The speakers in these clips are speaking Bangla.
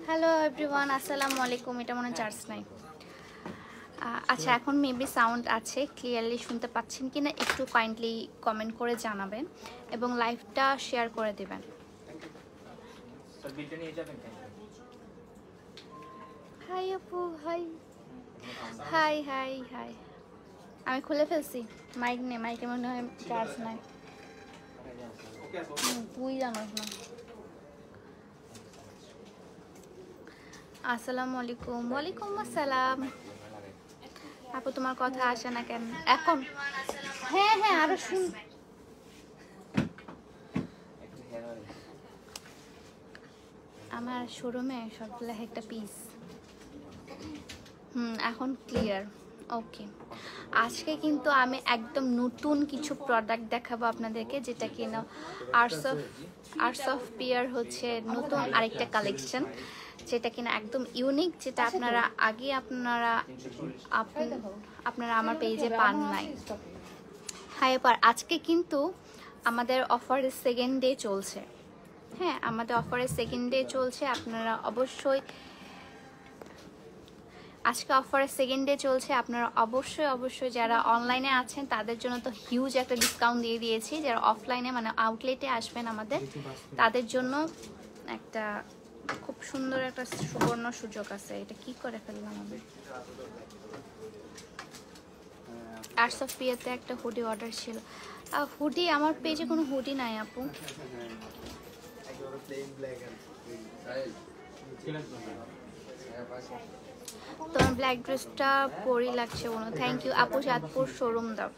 হ্যালো এভরিওয়ান, আসসালামু আলাইকুম। এটা মনে চার্জ নাই। আচ্ছা, এখন মেবি সাউন্ড আছে, ক্লিয়ারলি শুনতে পাচ্ছেন কিনা একটু কাইন্ডলি কমেন্ট করে জানাবেন এবং লাইভটা শেয়ার করে দেবেন। হাই আপু, হাই হাই হাই হাই। আমি খুলে ফেলছি, মাইক নেই, মাইকে মনে হয় চার্জ নাই। তুই জানোস না। আসসালামু আলাইকুম। ওয়ালাইকুম আসসালাম। আপু তোমার কথা আসে না কেন এখন? হ্যাঁ হ্যাঁ, আরো শুন। আমার শোরুমে সবগুলো একটা পিস। এখন ক্লিয়ার। ওকে, আজকে কিন্তু আমি একদম নতুন কিছু প্রোডাক্ট দেখাবো আপনাদেরকে, যেটা কিনা আর্টস অফ পিয়ার হচ্ছে নতুন আরেকটা কালেকশন, যেটা কিনা একদম ইউনিক, যেটা আপনারা আগে আপনারা আমার পেজে পান নাই। হ্যাঁ, এবার আজকে কিন্তু আমাদের অফারের সেকেন্ড ডে চলছে। হ্যাঁ, আমাদের অফারের সেকেন্ড ডে চলছে। আপনারা অবশ্যই আজকে অফারের সেকেন্ড ডে চলছে। আপনারা অবশ্যই যারা অনলাইনে আছেন তাদের জন্য তো হিউজ একটা ডিসকাউন্ট দিয়ে দিয়েছি। যারা অফলাইনে মানে আউটলেটে আসবেন আমাদের, তাদের জন্য একটা খুব সুন্দর একটা সুবর্ণ সুযোগ আছে। এটা কি করে ফেললাম আমি? আর্টস অফ পিয়াতে একটা হুডি অর্ডার ছিল। হুডি আমার পেজে কোনো হুডি নাই আপু। তোমার ব্ল্যাক ড্রেসটা পরি লাগছে বলো। থ্যাংক ইউ আপু। চাঁদপুর শোরুম দাও।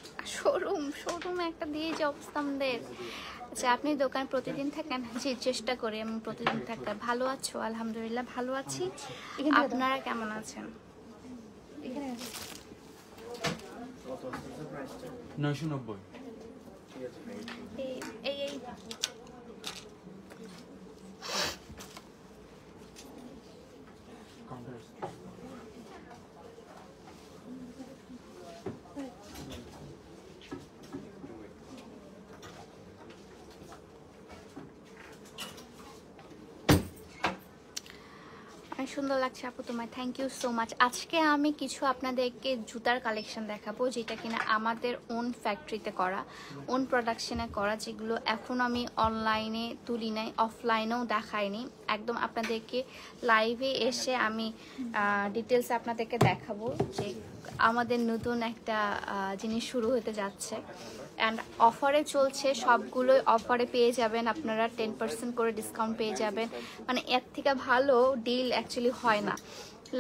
শোরুমে একটা দিয়ে যে অবস্থা আমাদের। আচ্ছা, আপনি দোকান প্রতিদিন থাকেন? জি, চেষ্টা করি আমি প্রতিদিন থাকতে। ভালো আছো? আলহামদুলিল্লাহ ভালো আছি। আপনারা কেমন আছেন? 990। এই সুন্দর লাগছে আপু তোমায়। Thank you so much. আজকে আমি কিছু আপনাদেরকে জুতার কালেকশন দেখাবো, যেটা কিনা আমাদের ওন ফ্যাক্টরিতে করা, ওন প্রোডাকশনে করা, যেগুলো এখন আমি অনলাইনে তুলি নাই, অফলাইনেও দেখাইনি। একদম আপনাদেরকে লাইভে এসে আমি ডিটেলস আপনাদেরকে দেখাবো যে আমাদের নতুন একটা জিনিস শুরু হতে যাচ্ছে। অ্যান্ড অফারে চলছে, সবগুলোই অফারে পেয়ে যাবেন আপনারা। 10% করে ডিসকাউন্ট পেয়ে যাবেন। মানে এর থেকে ভালো ডিল অ্যাকচুয়ালি হয় না।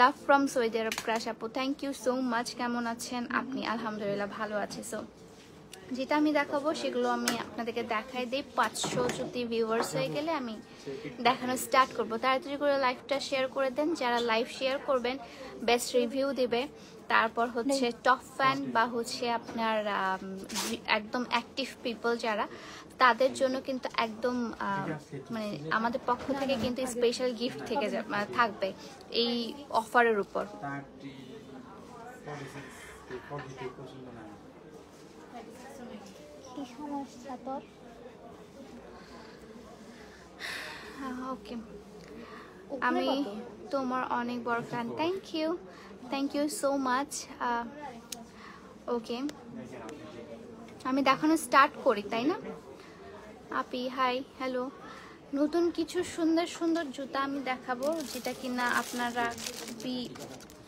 Love from Saudi Arab crush আপু, থ্যাংক ইউ সো মাচ। কেমন আছেন আপনি? আলহামদুলিল্লাহ ভালো আছি। সো যেটা আমি দেখাবো সেগুলো আমি আপনাদেরকে দেখাই দিই। 500 যদি ভিউয়ার্স হয়ে গেলে আমি দেখানো স্টার্ট করবো। তাড়াতাড়ি করে লাইভটা শেয়ার করে দেন। যারা লাইভ শেয়ার করবেন বেস্ট রিভিউ দিবে। তারপর হচ্ছে টপ ফ্যান বা হচ্ছে আপনার একদম অ্যাক্টিভ পিপল যারা, তাদের জন্য কিন্তু একদম মানে আমাদের পক্ষ থেকে কিন্তু স্পেশাল গিফট থেকে থাকবে এই অফারের উপর। ওকে, আমি তোমার অনেক বড় fan. Thank you so much. Okay, আমি দেখানো স্টার্ট করি, তাই না? আপি হাই, হ্যালো। নতুন কিছু সুন্দর সুন্দর জুতা আমি দেখাবো, যেটা কিনা আপনারা খুবই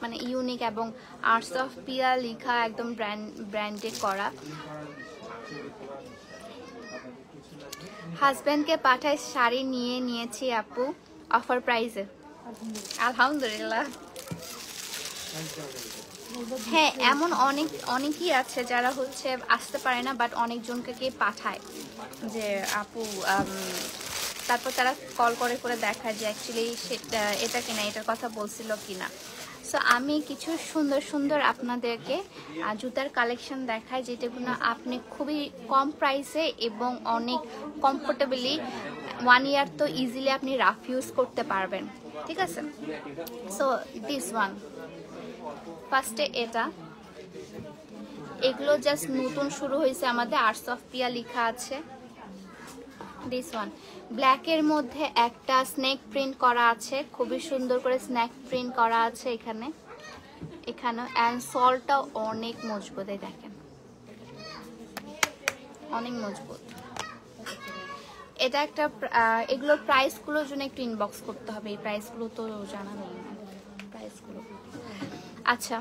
মানে ইউনিক এবং আর্টস অফ পিয়া লেখা, একদম ব্র্যান্ডে করা। হাজব্যান্ডকে পাঠায় শাড়ি নিয়েছি আপু অফার প্রাইসে। আলহামদুলিল্লাহ। হ্যাঁ, এমন অনেকেই আছে যারা হচ্ছে আসতে পারে না, বাট অনেকজনকে পাঠায় যে আপু, তারপর তারা কল করে দেখায় যে অ্যাকচুয়ালি সেটা এটা কিনা, এটার কথা বলছিল কিনা। সো আমি কিছু সুন্দর সুন্দর আপনাদেরকে জুতার কালেকশন দেখাই, যেটাগুলো আপনি খুবই কম প্রাইসে এবং অনেক কমফোর্টেবলি 1 ইয়ার তো ইজিলি আপনি রাফ ইউজ করতে পারবেন। ঠিক আছে? সো দিস ওয়ান ফার্স্টে এগুলো জাস্ট নতুন শুরু হয়েছে আমাদের। আর্টস অফ পিয়া লেখা আছে। দিস ওয়ান ব্ল্যাকের মধ্যে একটা স্নেক প্রিন্ট করা আছে, খুবই সুন্দর করে স্নেক প্রিন্ট করা আছে এখানে অ্যান্ড সলটা অনেক মজবুত, এই দেখেন অনেক মজবুত। এটা একটা এগুলোর প্রাইসগুলোর জন্য একটু ইনবক্স করতে হবে, এই প্রাইসগুলো তো জানা নেই প্রাইসগুলো। আচ্ছা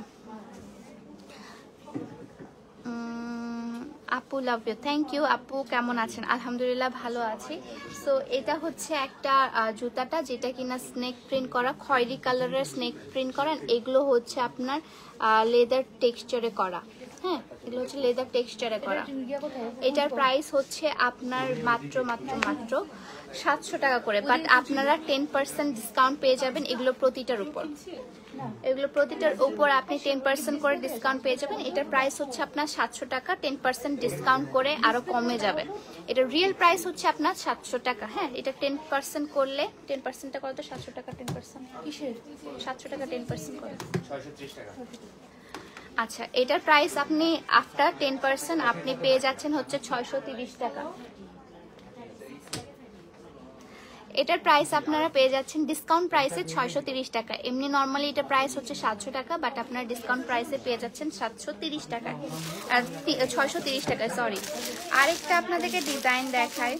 আপু লাভ ইউ, থ্যাংক ইউ আপু, কেমন আছেন? আলহামদুলিল্লাহ ভালো আছি। সো এটা হচ্ছে একটা জুতাটা যেটা কিনা স্নেক প্রিন্ট করা, খয়েরি কালারের স্নেক প্রিন্ট করা, এগুলো হচ্ছে আপনার লেদার টেক্সচারে করা। হ্যাঁ, এগুলো হচ্ছে লেদার টেক্সচারে করা। এটার প্রাইস হচ্ছে আপনার মাত্র 700 টাকা করে, বাট আপনারা 10% ডিসকাউন্ট পেয়ে যাবেন এগুলো প্রতিটার উপর। আপনি 10% করে ডিসকাউন্ট পেয়ে যাবেন। এটার প্রাইস হচ্ছে আপনার 700 টাকা, 10% ডিসকাউন্ট করে আরো কমে যাবে। এটার রিয়েল প্রাইস হচ্ছে আপনার 700 টাকা। হ্যাঁ, এটা 10% করলে 10%টা কত? 700 টাকা 10% কিসের? 700 টাকা 10% করে 630 টাকা। আচ্ছা, এটার প্রাইস আপনি আফটার 10% আপনি পেয়ে যাচ্ছেন হচ্ছে 630 টাকা। এটার প্রাইস আপনারা পেয়ে যাচ্ছেন ডিসকাউন্ট প্রাইসে 630 টাকা। এমনি নর্মালি এটা প্রাইস হচ্ছে 700 টাকা, বাট আপনারা ডিসকাউন্ট প্রাইসে পেয়ে যাচ্ছেন 730 টাকায়, 630 টাকায় সরি। আরেকটা আপনাদেরকে ডিজাইন দেখায়,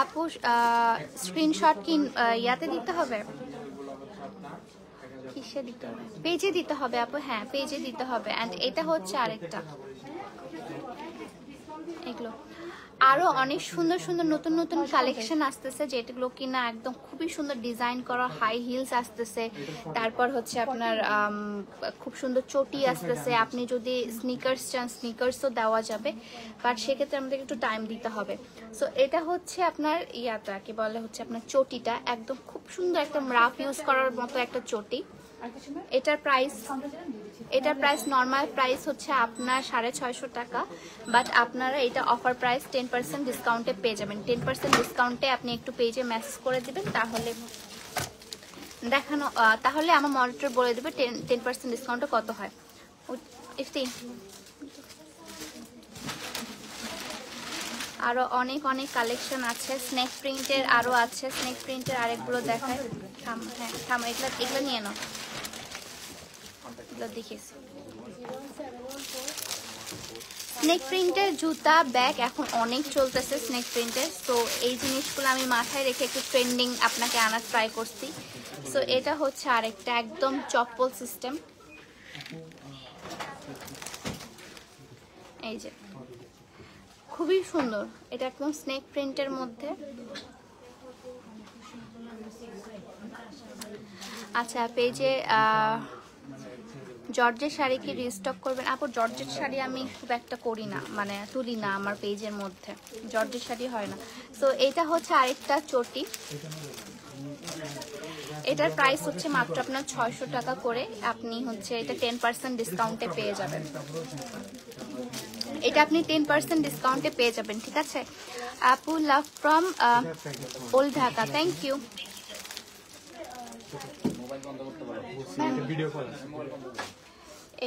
আপু স্ক্রিনশট কি ইয়াতে দিতে হবে? কিসে দিতে হবে? পেজে দিতে হবে আপু, হ্যাঁ পেজে দিতে হবে। অ্যান্ড এটা হচ্ছে আরেকটা, এগুলো আরো অনেক সুন্দর সুন্দর নতুন নতুন কালেকশন আসতেছে, যেগুলো কিনা একদম খুবই সুন্দর ডিজাইন করা, হাই হিলস আসতেছে, তারপর হচ্ছে আপনার খুব সুন্দর চটি আসতেছে। আপনি যদি স্নিকার্স চান স্নিকার্সও দেওয়া যাবে, বাট সেক্ষেত্রে আমাদের একটু টাইম দিতে হবে। সো এটা হচ্ছে আপনার ইয়াটা কি বলে হচ্ছে আপনার চটিটা একদম খুব সুন্দর, একদম রাফ ইউজ করার মতো একটা চটি। এটার প্রাইস নর্মাল প্রাইস হচ্ছে আপনার 650 টাকা, বাট আপনারা এটা অফার প্রাইস 10% ডিসকাউন্টে পেয়ে যাবেন। 10% ডিসকাউন্টে আপনি একটু পেজে মেসেজ করে দিবেন, তাহলে আমার মনিটর বলে দেবে 10% ডিসকাউন্টে কত হয়। আরো অনেক অনেক কালেকশন আছে, স্নেক প্রিন্টের আরো আছে, স্নেক প্রিন্টের আরেকগুলো দেখায়। থাম এগুলো নিয়ে নাও, দেখেছি স্নেক প্রিন্টের জুতা ব্যাগ এখন অনেক চলতেছে স্নেক প্রিন্টের। তো এই জিনিসগুলো আমি মাথায় রেখে একটু ট্রেন্ডিং আপনাকে আনার ট্রাই করছি। সো এটা হচ্ছে আরেকটা একদম চপ্পল সিস্টেম, এই যে খুবই সুন্দর, এটা একদম স্নেক প্রিন্টের মধ্যে। আচ্ছা, পেজে জর্জের শাড়ি কি রিস্টক করবেন? আপু জর্জের শাড়ি আমি খুব একটা করি না, মানে তুলি না আমার পেজের মধ্যে, জর্জের শাড়ি হয় না। সো এটা হচ্ছে আরেকটা চটি, এটার প্রাইস হচ্ছে মাত্র আপনার 600 টাকা করে। আপনি হচ্ছে এটা 10% ডিসকাউন্টে পেয়ে যাবেন, এটা আপনি 10% ডিসকাউন্টে পেয়ে যাবেন, ঠিক আছে আপু? Love from old Dhaka, thank you.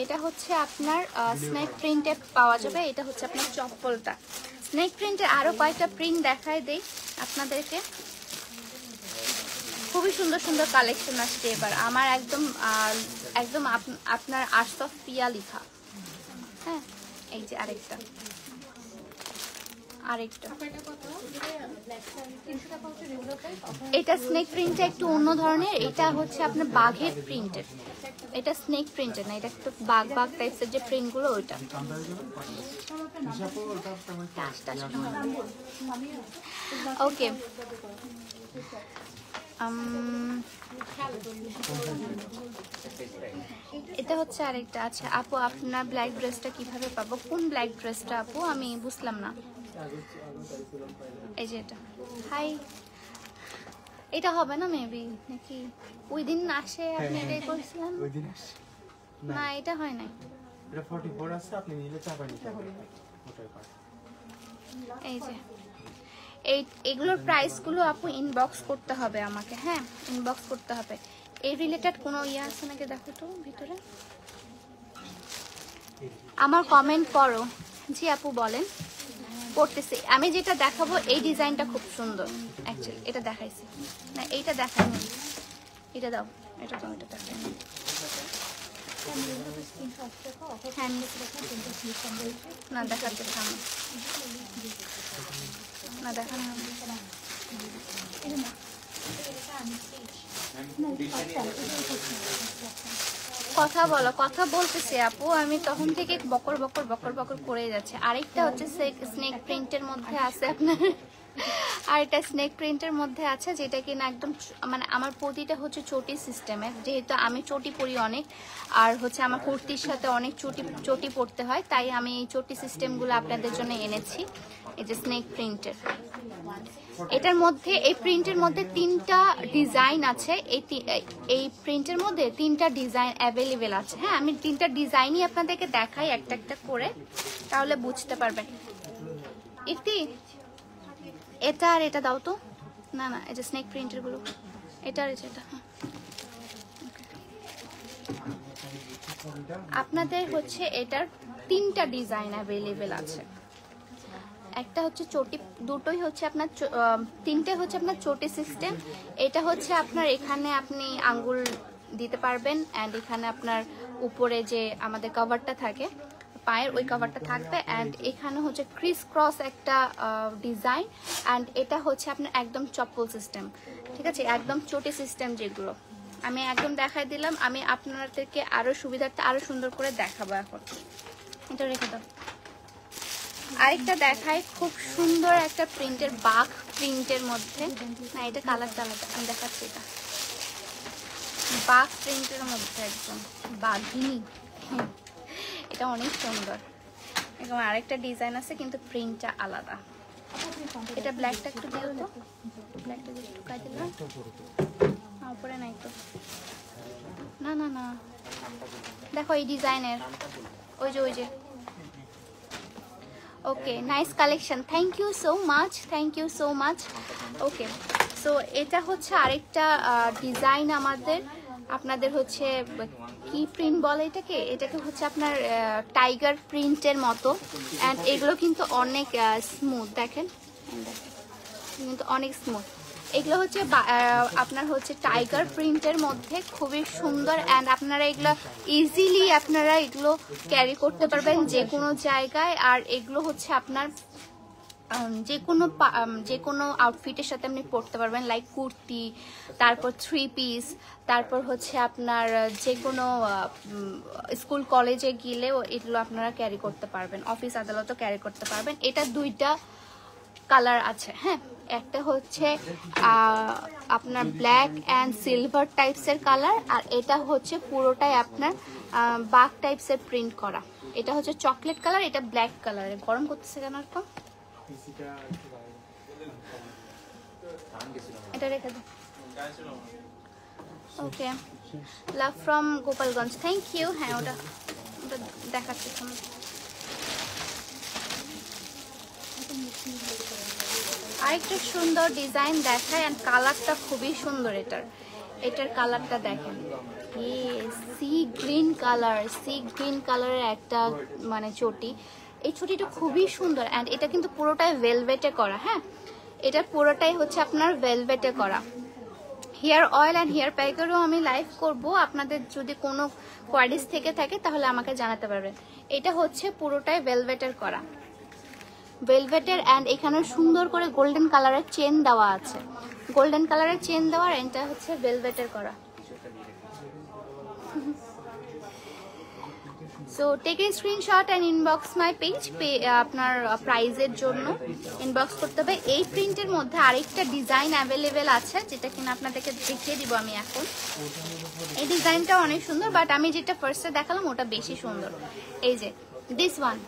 এটা হচ্ছে আপনার স্নেক প্রিন্টে পাওয়া যাবে, এটা হচ্ছে আপনার চপ্পলটা। স্নেক প্রিন্টের আরো কয়েকটা প্রিন্ট দেখায় দেই আপনাদেরকে, খুবই সুন্দর সুন্দর কালেকশন আসছে এবার আমার, একদম আপনার আর্টস অফ পিয়া লেখা। হ্যাঁ, এই যে আরেকটা এটা স্নেক প্রিন্টটা একটু অন্য ধরনের, এটা হচ্ছে আপনার বাঘের প্রিন্টের, এটা স্নেক প্রিন্টের না, এটা একটু বাঘ টাইপসের যে প্রিন্টগুলো ওইটা। ওকে, এটা হচ্ছে আরেকটা। আচ্ছা আপু, আপনার ব্ল্যাক ড্রেসটা কিভাবে পাবো? কোন ব্ল্যাক ড্রেসটা আপু? আমি বুঝলাম না। এই যে এটা, হাই, এটা হবে না মেবি, নাকি ওই দিন আসে আপনি এটাই করছিলেন? না, এটা হয় নাই, এটা 44 আছে, আপনি নিলে চাপা নিতে হবে। এই যে এগুলোর প্রাইসগুলো আপু ইনবক্স করতে হবে আমাকে, হ্যাঁ ইনবক্স করতে হবে। এই রিলেটেড কোনো ইয়ে আছে নাকি দেখো তো ভিতরে, আমার কমেন্ট পড়ো। জি আপু বলেন, পড়তেছি। আমি যেটা দেখাবো এই ডিজাইনটা খুব সুন্দর অ্যাকচুয়ালি, এটা দেখাইছি না, এইটা দেখাইনি, এটা দাও, এটা দাও, এটা দেখাইনি। হ্যাঁ না দেখাতে সামনে না দেখানো কথা বলো, কথা বলতেছি আপু, আমি তখন থেকে বকর বকর বকর বকর করে যাচ্ছে। আরেকটা হচ্ছে স্নেক প্রিন্টের মধ্যে আছে আপনার, আর এটা স্নেক প্রিন্টের মধ্যে আছে যেটা কিনা একদম মানে আমার প্রতিটা হচ্ছে চটি সিস্টেমের, যেহেতু আমি চটি পরি অনেক, আর হচ্ছে আমার কুর্তির সাথে অনেক চটি পরতে হয়, তাই আমি এই চটি সিস্টেমগুলো আপনাদের জন্য এনেছি। এই যে স্নেক প্রিন্টের, এটার মধ্যে এই প্রিন্টের মধ্যে 3টা ডিজাইন আছে। এই প্রিন্টের মধ্যে 3টা ডিজাইন অ্যাভেলেবেল আছে। হ্যাঁ, আমি 3টা ডিজাইনই আপনাদেরকে দেখাই একটা একটা করে, তাহলে বুঝতে পারবেন। একটি এটা আর এটা দাও তো, না না এই যে স্নেক প্রিন্টের গুলো, এটা আর এটা, হ্যাঁ আপনাদের হচ্ছে এটার 3টা ডিজাইন অ্যাভেলেবেল আছে। একটা হচ্ছে চটি, দুটোই হচ্ছে আপনার 3টে হচ্ছে আপনার চটি সিস্টেম। এটা হচ্ছে আপনার এখানে আপনি আঙ্গুল দিতে পারবেন, অ্যান্ড এখানে আপনার উপরে যে আমাদের কভারটা থাকে পায়ের, ওই কভারটা থাকবে, অ্যান্ড এখানে হচ্ছে ক্রিস ক্রস একটা ডিজাইন, অ্যান্ড এটা হচ্ছে আপনার একদম চপ্পল সিস্টেম। ঠিক আছে, একদম চটি সিস্টেম যেগুলো আমি একদম দেখাই দিলাম। আমি আপনাদেরকে আরো সুবিধার্থে আরো সুন্দর করে দেখাবো। এখন এটা রেখে দাও। আরেকটা দেখাই, খুব সুন্দর একটা প্রিন্টের, বাঘ প্রিন্টের মধ্যে, না এটা কালারটা আলাদা, আমি দেখাচ্ছি। এটা বাঘ প্রিন্টের মধ্যে একদম বাঘিনী, এটা অনেক সুন্দর। এরকম আরেকটা ডিজাইন আছে কিন্তু প্রিন্টটা আলাদা। এটা ব্ল্যাকটা একটু দিও তো, ব্ল্যাকটা একটু ঢুকাই দিলাম। উপরে নাই তো, না না না দেখো এই ডিজাইনের, ওই যে ওই যে। Okay, nice collection, thank you so much, thank you so much. Okay, so এটা হচ্ছে আরেকটা ডিজাইন আমাদের, আপনাদের হচ্ছে কি প্রিন্ট বলে এটাকে, এটাকে হচ্ছে আপনার টাইগার প্রিন্টের মতো, অ্যান্ড এগুলো কিন্তু অনেক স্মুথ, দেখেন কিন্তু অনেক স্মুথ। এগুলো হচ্ছে আপনার হচ্ছে টাইগার প্রিন্টের মধ্যে, খুবই সুন্দর, অ্যান্ড আপনারা এগুলো ইজিলি আপনারা এগুলো ক্যারি করতে পারবেন যে কোনো জায়গায়। আর এগুলো হচ্ছে আপনার যে কোনো আউটফিটের সাথে আপনি পরতে পারবেন, লাইক কুর্তি, তারপর 3 পিস, তারপর হচ্ছে আপনার যে কোনো স্কুল কলেজে গেলেও এগুলো আপনারা ক্যারি করতে পারবেন, অফিস আদালতও ক্যারি করতে পারবেন। এটা 2টা কালার আছে। হ্যাঁ, একটা হচ্ছে আপনার ব্ল্যাক অ্যান্ড সিলভার টাইপসের কালার, আর এটা হচ্ছে পুরোটাই আপনার বাঘ টাইপসের প্রিন্ট করা। এটা হচ্ছে চকলেট কালার, এটা ব্ল্যাক কালার। গরম করতেছে কেন এরকম, এটা রেখে দাও। Okay, love from Gopalganj, thank you. হ্যাঁ ওটা ওটা দেখাচ্ছি। আরেকটা সুন্দর ডিজাইন দেখায়, অ্যান্ড কালারটা খুবই সুন্দর। এটার কালারটা দেখেন, sea green colour, sea green কালারের একটা মানে চটি। এই চটিটা খুবই সুন্দর, অ্যান্ড এটা কিন্তু পুরোটাই ভেলভেটে করা। হ্যাঁ, এটা পুরোটাই হচ্ছে আপনার ভেলভেটে করা। হেয়ার অয়েল অ্যান্ড হেয়ার প্যাকেরও আমি লাইভ করব, আপনাদের যদি কোনো কোয়ারিজ থেকে থাকে তাহলে আমাকে জানাতে পারবেন। এটা হচ্ছে পুরোটাই ভেলভেটের করা, ভেলভেটের, অ্যান্ড এখানে সুন্দর করে গোল্ডেন কালারের চেন দেওয়া আছে, গোল্ডেন কালারের চেন দেওয়া, এটা হচ্ছে ভেলভেটের করা। So take a screenshot and inbox my page, আপনার প্রাইজের জন্য ইনবক্স করতে হবে। এই প্রিন্টের মধ্যে আরেকটা ডিজাইন অ্যাভেলেবেল আছে, যেটা কিনা আপনাদেরকে দেখিয়ে দিব আমি এখন। এই ডিজাইনটা অনেক সুন্দর, বাট আমি যেটা ফার্স্টে দেখালাম ওটা বেশি সুন্দর। এই যে দিস ওয়ান,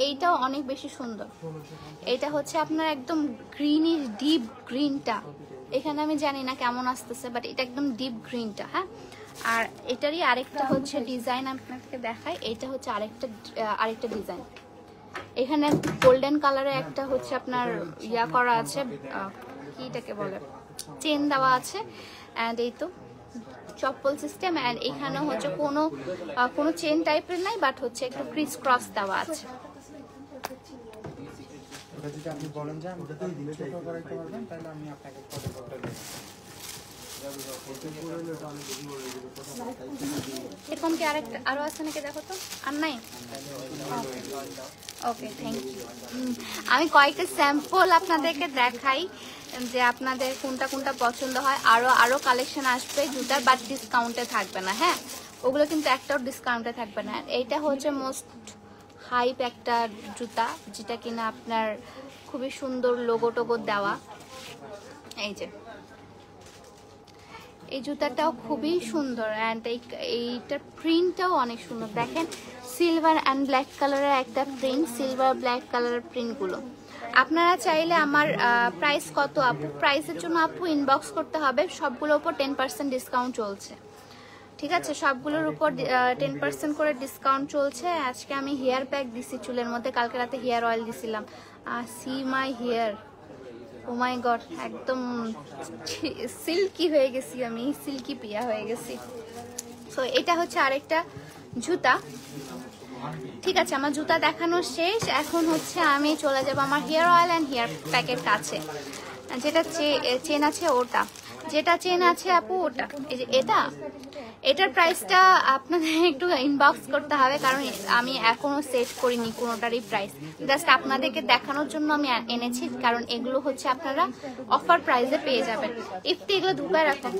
এইটাও অনেক বেশি সুন্দর। এটা হচ্ছে আপনার একদম গ্রিনিশ ডিপ গ্রিনটা, এখানে আমি জানি না কেমন আসতেছে, বাট এটা একদম ডিপ গ্রিনটা। হ্যাঁ, আর এটারই আরেকটা হচ্ছে ডিজাইন আপনাকে দেখাই। এটা হচ্ছে আরেকটা ডিজাইন, এখানে গোল্ডেন কালারে একটা হচ্ছে আপনার ইয়া করা আছে, কি এটাকে বলে, চেন দেওয়া আছে, অ্যান্ড এই তো চপ্পল সিস্টেম, অ্যান্ড এখানে হচ্ছে কোনো চেন টাইপের নাই, বাট হচ্ছে একটু ক্রিস ক্রস দেওয়া আছে। যদি আপনি বলেন যে আমি ছোট করাইতে পারবেন তাহলে আমি আপনাকে এরকম কি আরো আছে নাকি দেখো তো, আর নাই? ওকে, থ্যাংক ইউ। আমি কয়েকটা স্যাম্পল আপনাদেরকে দেখাই যে আপনাদের কোনটা কোনটা পছন্দ হয়। আরো কালেকশন আসবে জুতার, বাট ডিসকাউন্টে থাকবে না। হ্যাঁ, ওগুলো কিন্তু একটাও ডিসকাউন্টে থাকবে না। এইটা হচ্ছে মোস্ট হাইপ একটা জুতা, যেটা কিনা আপনার খুবই সুন্দর লোগো টোগো দেওয়া। এই যে এই জুতাটাও খুবই সুন্দর, অ্যান্ড এইটার প্রিন্টটাও অনেক সুন্দর। দেখেন সিলভার অ্যান্ড ব্ল্যাক কালারের একটা প্রিন্ট, সিলভার ব্ল্যাক কালারের প্রিন্টগুলো। আপনারা চাইলে আমার প্রাইস কত আপু, প্রাইসের জন্য আপু ইনবক্স করতে হবে। সবগুলোর উপর 10% ডিসকাউন্ট চলছে, ঠিক আছে? সবগুলোর উপর 10% করে ডিসকাউন্ট চলছে। আজকে আমি হেয়ার প্যাক দিছি চুলের মধ্যে, কালকে রাতে হেয়ার অয়েল দিছিলাম। See my hair, oh my god, একদম সিল্কি হয়ে গেছি আমি, সিল্কি পিয়া হয়ে গেছি। সো এটা হচ্ছে আরেকটা জুতা। ঠিক আছে, আমার জুতা দেখানো শেষ। এখন হচ্ছে আমি চলে যাব আমার হেয়ার অয়েল অ্যান্ড হেয়ার প্যাকের কাছে। যেটা চেন আছে ওটা, যেটা চেন আছে আপু ওটা, এই যে এটার প্রাইসটা আপনাদের একটু ইনবক্স করতে হবে, কারণ আমি এখনো সেট করিনি কোনোটারই প্রাইস। জাস্ট আপনাদেরকে দেখানোর জন্য আমি এনেছি, কারণ এগুলো হচ্ছে আপনারা অফার প্রাইসে পেয়ে যাবেন। ইফতি এগুলো ঢুকায় রাখুন।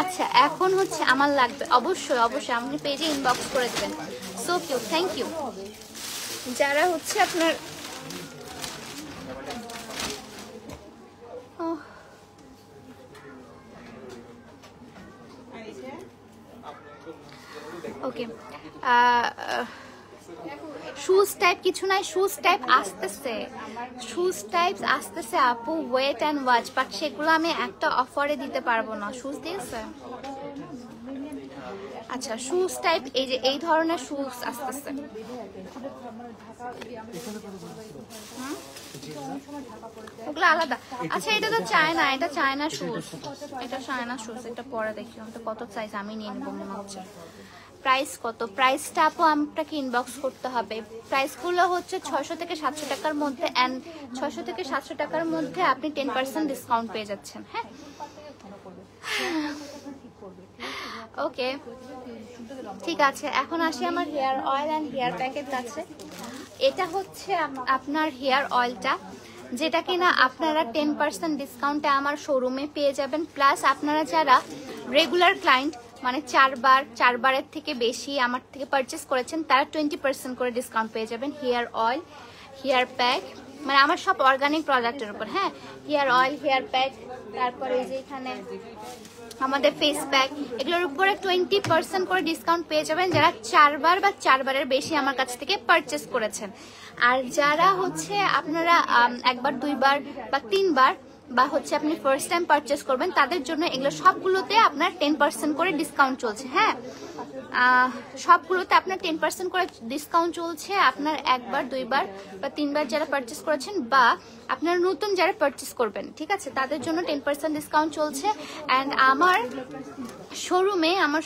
আচ্ছা, এখন হচ্ছে আমার লাগবে, অবশ্যই আপনি পেজে ইনবক্স করে দেবেন। So cute, thank you. যারা হচ্ছে আপনার ওকে, শুজ টাইপ কিছু নাই, শুজ টাইপ আসতেছে আপু, ওয়েট অ্যান্ড ওয়াচ, বাট সেগুলো আমি একটা অফারে দিতে পারবো না। শুজ দিয়েছে, আচ্ছা শুজ টাইপ, এই যে এই ধরনের শুজ আসতেছে। ওগুলো আলাদা। আচ্ছা এটা তো চায়না, এটা চায়না শুজ, এটা পরে দেখি আমি তো কত সাইজ আমি নিয়ে নেবো মনে হচ্ছে। প্রাইস কত, প্রাইসটা আপু আপনাকে ইনবক্স করতে হবে। প্রাইসগুলো হচ্ছে 600 থেকে 700 টাকার মধ্যে, অ্যান্ড 600 থেকে 700 টাকার মধ্যে আপনি 10% ডিসকাউন্ট পেয়ে যাচ্ছেন। হ্যাঁ, ওকে ঠিক আছে। এখন আসি আমার হেয়ার অয়েল অ্যান্ড হেয়ার প্যাকের কাছে। এটা হচ্ছে আপনার হেয়ার অয়েলটা, যেটা কিনা আপনারা 10% ডিসকাউন্টে আমার শোরুমে পেয়ে যাবেন। প্লাস আপনারা যারা রেগুলার ক্লায়েন্ট, মানে চারবারের থেকে বেশি আমার থেকে পারচেস করেছেন, তারা 20% করে ডিসকাউন্ট পেয়ে যাবেন। হেয়ার অয়েল, হেয়ার প্যাক, মানে আমার সব অর্গানিক প্রোডাক্টের উপর। হ্যাঁ, হেয়ার অয়েল, হেয়ার প্যাক, তারপরে যে এখানে আমাদের ফেস প্যাক, এগুলোর উপরে 20% করে ডিসকাউন্ট পেয়ে যাবেন যারা 4 বার বা 4 বারের বেশি আমার কাছ থেকে পারচেস করেছেন। আর যারা হচ্ছে আপনারা 1 বার 2 বার বা 3 বার বা হচ্ছে আপনি ফার্স্ট টাইম পারচেস করবেন, তাদের জন্য এগুলো সবগুলোতে আপনার 10% করে ডিসকাউন্ট চলছে। হ্যাঁ, সবগুলোতে আপনার 10% করে ডিসকাউন্ট চলছে। আপনার 1 বার 2 বার বা 3 বার যারা পারচেস করেছেন, বা আপনারা নতুন যারা পারচেস করবেন, ঠিক আছে, তাদের জন্য 10% ডিসকাউন্ট চলছে। অ্যান্ড আমার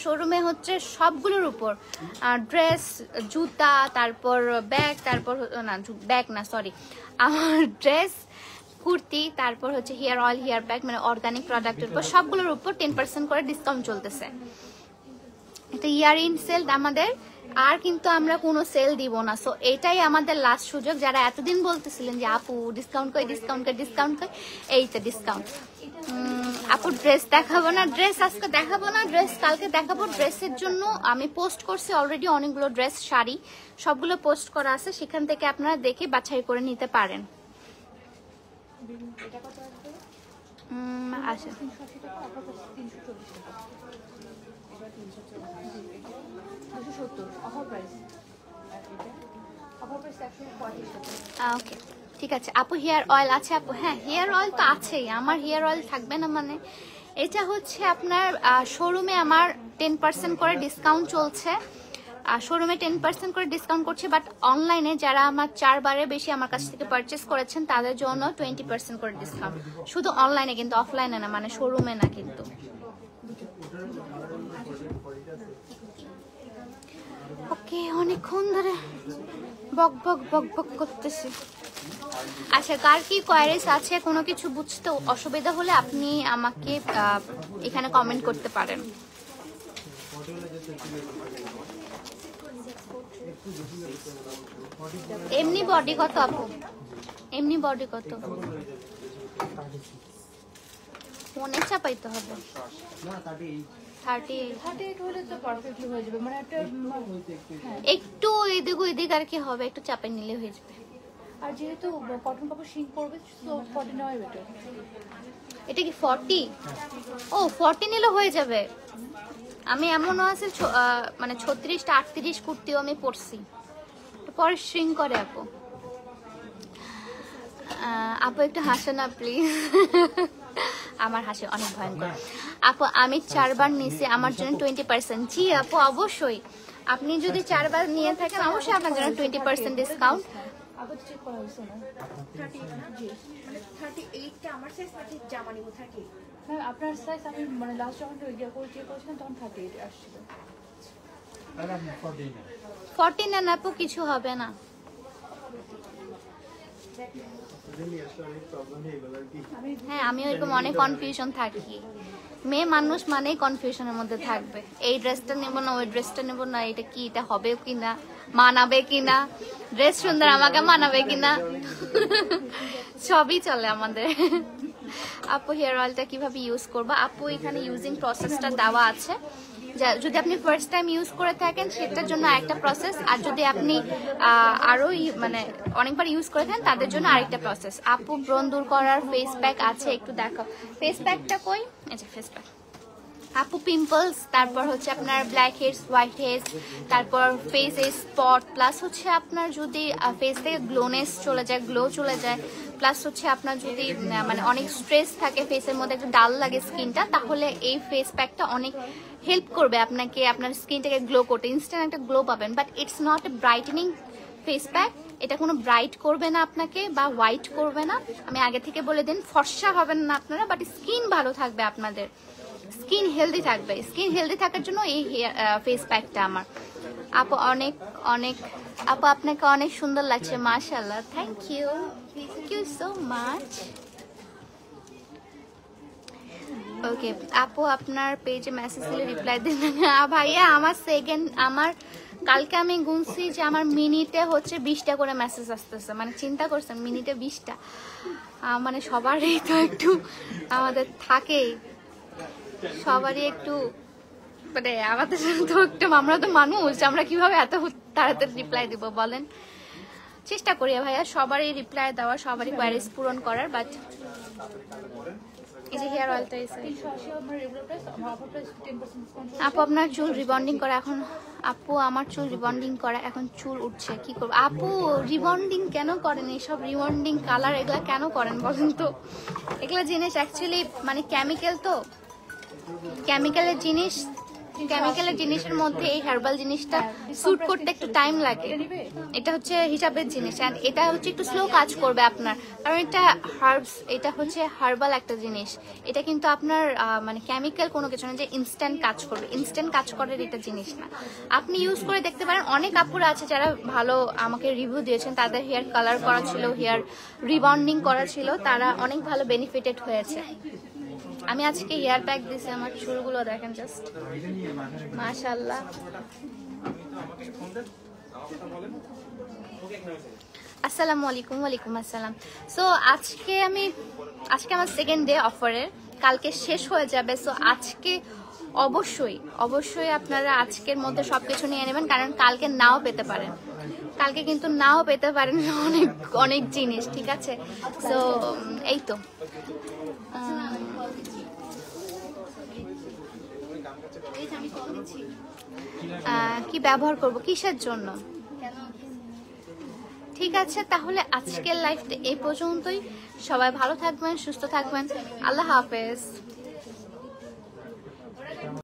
শোরুমে হচ্ছে সবগুলোর উপর ড্রেস, জুতা, তারপর ব্যাগ, আমার ড্রেস, কুর্তি, তারপর হচ্ছে হেয়ার অয়েল, হেয়ার প্যাক, মানে অর্গানিক প্রোডাক্টের উপর সবগুলোর উপর 10% করে ডিসকাউন্ট চলতেছে। এটা ইয়ার ইন সেল আমাদের, আর কিন্তু আমরা কোনো সেল দিব না। সো এটাই আমাদের লাস্ট সুযোগ। যারা এতদিন বলতেছিলেন যে আপু ডিসকাউন্ট কই, এই তো ডিসকাউন্ট। আপু ড্রেস দেখাবো না, ড্রেস আজকে দেখাবো না, ড্রেস কালকে দেখাবো। ড্রেসের জন্য আমি পোস্ট করছি অলরেডি অনেকগুলো ড্রেস, শাড়ি, সবগুলো পোস্ট করা আছে, সেখান থেকে আপনারা দেখে বাছাই করে নিতে পারেন। আচ্ছা, ওকে ঠিক আছে আপু। হেয়ার অয়েল আছে আপু? হ্যাঁ, হেয়ার অয়েল তো আছেই, আমার হেয়ার অয়েল থাকবে না মানে? এটা হচ্ছে আপনার শোরুমে আমার 10% করে ডিসকাউন্ট চলছে। শোরুমে 10% করে ডিসকাউন্ট করছি, বাট অনলাইনে যারা আমার 4 বারের বেশি আমার কাছ থেকে পারচেস করেছেন তাদের জন্য 20% করে ডিসকাউন্ট, শুধু অনলাইনে কিন্তু অফলাইনে না, মানে শোরুমে না কিন্তু। ওকে, অনেকক্ষণ ধরে বক বক বক বক করতেছি। আচ্ছা, কার কি কোয়ারিজ আছে, কোনো কিছু বুঝতে অসুবিধা হলে আপনি আমাকে এখানে কমেন্ট করতে পারেন। এমনি বডি কত আপু? এমনি বডি কত? ফোনে চাপাইতে হবে। 38 হলে তো পারফেক্টলি হয়ে যাবে, মানে একটা একটু এদিক ওইদিক আর কি হবে, একটু চাপাই নিলে হয়ে যাবে। আর যেহেতু কটন কাপড় শিং পড়বে তো 40 নেওয়াই বেটার। এটা কি 40? ও 40 নিলে হয়ে যাবে। আমি এমনও আছে মানে 36টা 38 কুর্তিও আমি পরছি, পরে শ্রিং করে আপু। আপু একটু হাসো না প্লিজ। আমার হাসি অনেক ভয়ঙ্কর। আপু আমি 4 বার নিয়েছি, আমার জন্য 20%। জি আপু অবশ্যই, আপনি যদি 4 বার নিয়ে থাকেন অবশ্যই আপনার জন্য 20% ডিসকাউন্ট। আবার চেক করা হয়েছে না 38টা আমার সাইজ নাকি জামা নিব 38? হ্যাঁ, আপনার সাইজ আমি মানে লাস্ট যখন চেক করেছিলাম তখন 38 আসছিল। তাহলে আপনি 40 নেন। 40 নেন আপু, কিছু হবে না। হ্যাঁ, আমি ওইরকম অনেক কনফিউশন থাকি। মেয়ে মানুষ মানেই কনফিউশনের মধ্যে থাকবে, এই ড্রেসটা নেবো না ওই ড্রেসটা নেবো না, এটা কি, এটা হবে কিনা, মানাবে কিনা, ড্রেস সুন্দর আমাকে মানাবে কিনা, সবই চলে আমাদের। আপু হেয়ার অয়েলটা কিভাবে ইউজ করবো? আপু এখানে ইউজিং প্রসেসটা দেওয়া আছে, যদি আপনি ফার্স্ট টাইম ইউজ করে থাকেন সেটার জন্য একটা প্রসেস, আর যদি আপনি আরো মানে অনেকবার ইউজ করে থাকেন তাদের জন্য আরেকটা প্রসেস। আপু ব্রণ দূর করার ফেস প্যাক আছে, একটু দেখাও ফেস প্যাকটা কই। আচ্ছা, ফেস প্যাক আপু পিম্পলস, তারপর হচ্ছে আপনার ব্ল্যাক হেডস, হোয়াইট হেডস, তারপর ফেসে স্পট, প্লাস হচ্ছে আপনার যদি ফেস থেকে গ্লোনেস চলে যায়, গ্লো চলে যায়, প্লাস হচ্ছে আপনার যদি মানে অনেক স্ট্রেস থাকে ফেসের মধ্যে, একটু ডাল লাগে স্কিনটা, তাহলে এই ফেস প্যাকটা অনেক হেল্প করবে আপনাকে আপনার স্কিনটাকে গ্লো করতে, ইনস্ট্যান্ট একটা গ্লো পাবেন। But it's not a brightening face pack, এটা কোনো ব্রাইট করবে না আপনাকে বা হোয়াইট করবে না, আমি আগে থেকে বলে দিন। ফর্সা হবেন না আপনারা, বাট স্কিন ভালো থাকবে আপনাদের, স্কিন হেলদি থাকবে। স্কিন হেলদি থাকার জন্য এই ফেস প্যাকটা আমার। আপু অনেক অনেক, আপু আপনাকে অনেক সুন্দর লাগছে, মাশাআল্লাহ, থ্যাংক ইউ সো মাচ। ওকে আপু, আপনার পেজে মেসেজ দিলে রিপ্লাই দিন না ভাইয়া। আমার কালকে আমি গুনছি যে আমার মিনিটে হচ্ছে 20টা করে মেসেজ আসতেছে, মানে চিন্তা করছেন মিনিটে 20টা, মানে সবারই তো একটু আমাদের থাকেই, সবারই একটু মানে আমাদের তো একটু, আমরা তো মানুষ, আমরা কিভাবে এত তাড়াতাড়ি রিপ্লাই দিব বলেন। চেষ্টা করি ভাইয়া সবারই রিপ্লাই দেওয়া, সবারই কোয়ারিজ পূরণ করার। বাট এই যে হেয়ার অয়েলটা এসে 380 আমার রেগুলার প্রাইস, আমার অফার প্রাইস 10% ডিসকাউন্ট। আপু আপনার চুল রিবন্ডিং করা এখন, আপু আমার চুল রিবন্ডিং করা এখন চুল উঠছে, কি করবো? আপু রিবন্ডিং কেন করেন? এইসব রিবন্ডিং কালার এগুলা কেন করেন বলেন তো? এগুলা জিনিস অ্যাকচুয়ালি মানে কেমিক্যাল, তো কেমিক্যালের জিনিসের মধ্যে এই হার্বাল জিনিসটা স্যুট করতে একটু টাইম লাগে। এটা হচ্ছে হিসাবের জিনিস, এন্ড এটা হচ্ছে একটু স্লো কাজ করবে আপনার, কারণ এটা হার্বস, এটা হচ্ছে হার্বাল একটা জিনিস। এটা কিন্তু আপনার মানে কেমিক্যাল কোনো কিছু না যে ইনস্ট্যান্ট কাজ করবে, ইনস্ট্যান্ট কাজ করার এটা জিনিস না। আপনি ইউজ করে দেখতে পারেন, অনেক আপুরা আছে যারা ভালো আমাকে রিভিউ দিয়েছেন, তাদের হেয়ার কালার করা ছিল, হেয়ার রিবন্ডিং করা ছিল, তারা অনেক ভালো বেনিফিটেড হয়েছে। আমি আজকে হেয়ার প্যাক দিছি, আমার চুলগুলো দেখেন জাস্ট মাশাআল্লাহ। আসসালামু আলাইকুম। ওয়ালাইকুম আসসালাম। সো আজকে আমার সেকেন্ড ডে অফারের, কালকে শেষ হয়ে যাবে। সো আজকে অবশ্যই আপনারা আজকের মধ্যে সবকিছু নিয়ে নেবেন, কারণ কালকে নাও পেতে পারেন, কালকে কিন্তু নাও পেতে পারেন অনেক জিনিস, ঠিক আছে? সো এই তো কি ব্যবহার করব, কিসের জন্য? ঠিক আছে, তাহলে আজকের লাইফটা এই পর্যন্তই। সবাই ভালো থাকবেন, সুস্থ থাকবেন। আল্লাহ হাফেজ।